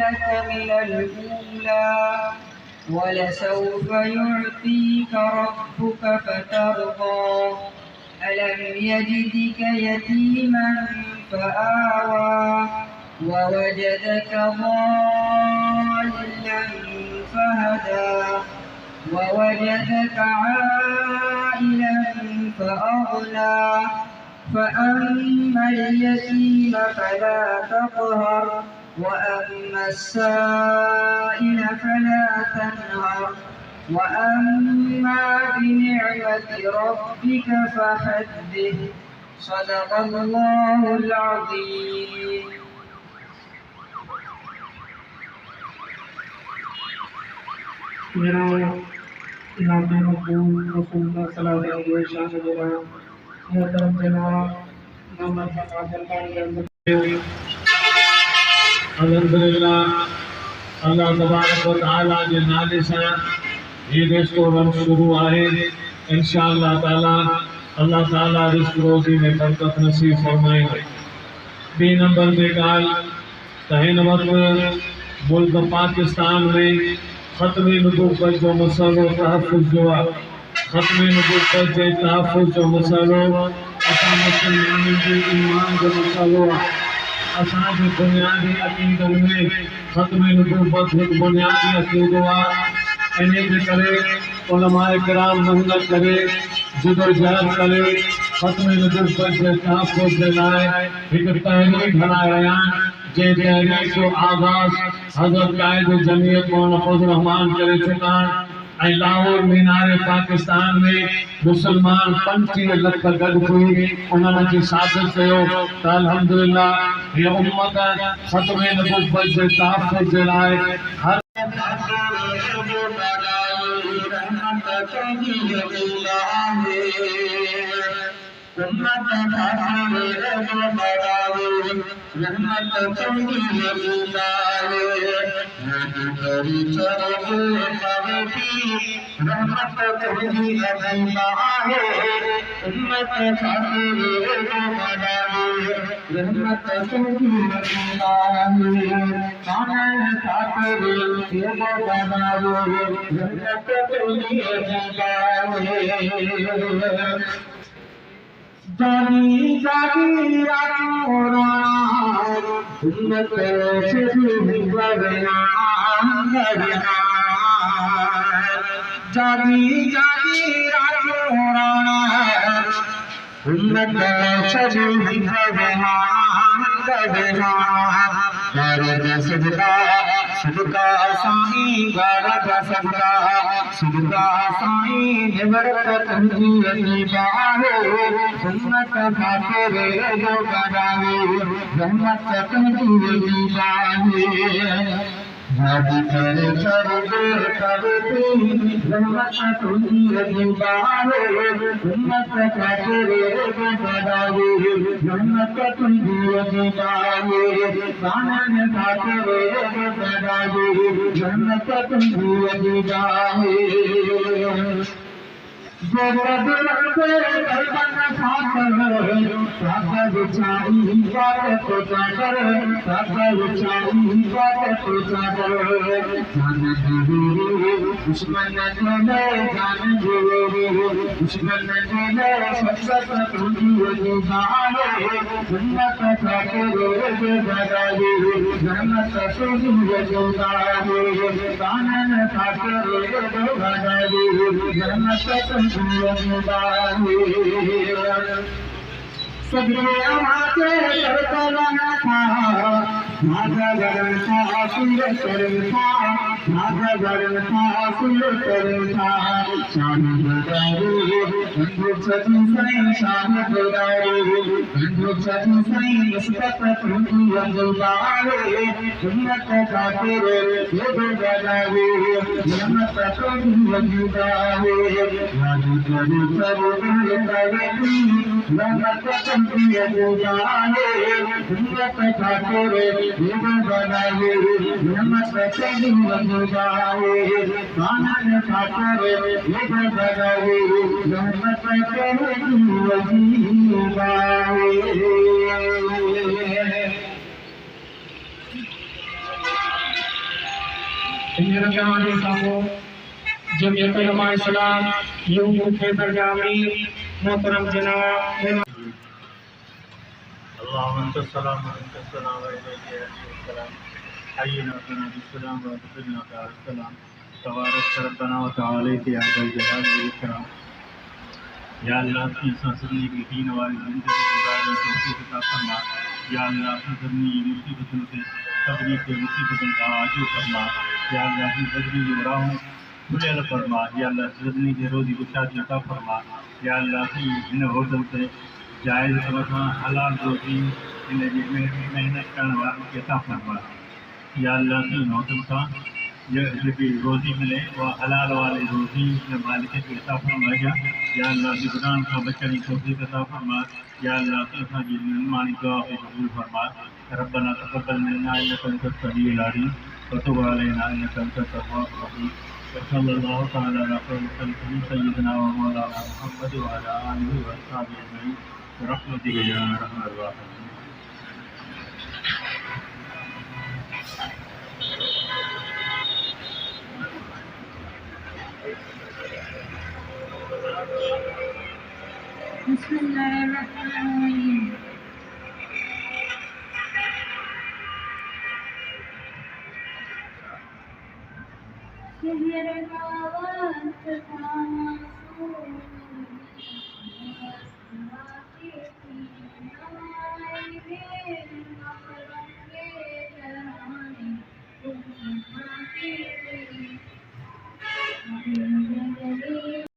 لك من الأولى ولسوف يعطيك ربك فترضى ألم يجدك يتيما فآوى ووجدك ضالا فهدى ووجدك عائلا فأغنى فأما اليتيم فلا تقهر وأما السائل فلا تنهر وأما بنعمة ربك فحدث صدق الله العظيم. मेरा इलाके मकबूल रसूलुल्लाह सल्लल्लाहु अलैहि वसल्लम मोहतरम जनाब मोहम्मद फकाजल भाई अल्हम्दुलिल्लाह अल्लाह तबारक व तआला जे नाले सां हीउ रिश्तो रम शुरू आहे। इंशाअल्लाह ताला अल्लाह ताला रिस्क रोज़ी में बरकत नसीब फरमाए। ॿी नंबर ते ॻाल्हि त हिन वक़्तु मुल्क पाकिस्तान में ख़त्म नबूवत जो मसलो तहफ़्फ़ुज़ जो आहे। ख़त्म नबूवत जे तहफ़्फ़ुज़ जो मसलो असां मुस्लमाननि जे ईमान जो मसलो आहे। असांजे बुनियादी अक़ीदनि में ख़त्म नबूवत हिकु बुनियादी अक़ीदो आहे। इन जे करे उलमाए किराम मेहनत करे जिदोजहद करे ख़त्म नबूवत जे तहफ़्फ़ुज़ जे लाइ हिकु तहरीक हलाए रहिया आहिनि। जे तहरीक जो आगाज़ हज़रत कायद जमीयत मौलाना फज़ल रहमान करे चुका आहिनि। लाहौर मीनारे पाकिस्तान में मुसलमान 25 लख गॾु थी उन्हनि खे साबित कयो त अल्हम्दुलिल्लाह हीअ उम्मत ख़त्म नबूवत जे तहफ़्फ़ुज़ जे लाइ हर जानी जानी सदका साईं गारा सदका सदका साईं निवरत तुझी बाहो सुन्नत खातिर जो गावे रहमत तुझी बाहो भाभी करे करबे करबे रहमत तुझी बाहो सुन्नत खातिर जो गावे रहमत तुझी बाहो कानन खातिर जन्नत तुझी जाए जगत के कल्पन सागर सागर चाई बात तो सागर सागर चाई बात तो सागर जान देवे दुश्मन ने जान देवे दुश्मन ने सब तुझी जाए जन्नत खातिर जगाए जन्नत तुझी जगाए कानन खातिर जगाए जन्नत सदरे आके करतला था नागा गरम था सुंदर करता नागा गरम था सुंदर करता शान बदारो बंदूक सजी साईं शान बदारो बंदूक सजी साईं मुस्तफ तुझी अंगुबारे जन्नत खातिर ये बदारो जन्नत तुझी अंगुबारे राजू करू करू करे जन्नत तुझी अंगुबारे जन्नत खातिर ये बदारो जन्नत तुझी अंगुबारे कानन खातिर ये बदारो जन्नत तुझी अंगुबारे Sehingga kamu Jamiat Ulama Islam yang mungkin berjami Muhtaram Janaab اللهم انت السلام وانت السلام واليك ياتي السلام حينا بنا بالسلام وادخلنا دار السلام تبارك ربنا وتعالى يا ذا الجلال والاكرام या अल्लाह की सांसनी की तीन वाली जिंदगी गुजारने तौफीक अता फरमा या अल्लाह की ज़मीनी मुसीबतों से सबरी के मुसीबतों का आजू फरमा या अल्लाह की ज़मीनी जो राहों खुले फरमा या अल्लाह ज़मीनी के रोज़ी गुशादी अता फरमा या अल्लाह की इन होटल से जायज़ वफ़ा हलाल रोज़ी इन मेहनत करने वालों के अता फरमा या अल्लाह की इन होटल का जो भी रोज़ी मिले वह हलाल वाली रोज़ी मालिक की अता फरमाया या अल्लाह की गुनाह का बचने की तौफीक अता फरमा या अल्लाह की हमारी मानी दुआ को कबूल फरमा रब्बना तक़ब्बल मिन्ना इन्नका अंतस समीउल अलीम व तुब अलैना इन्नका अंतत तव्वाबुर रहीम सल्लल्लाहु तआला अलैहि सय्यिदना व मौलाना मुहम्मद व अला आलिहि व अस्हाबिहि अजमईन برحمتك يا ارحم الراحمين بسم الله الرحمن الرحيم شهر المواد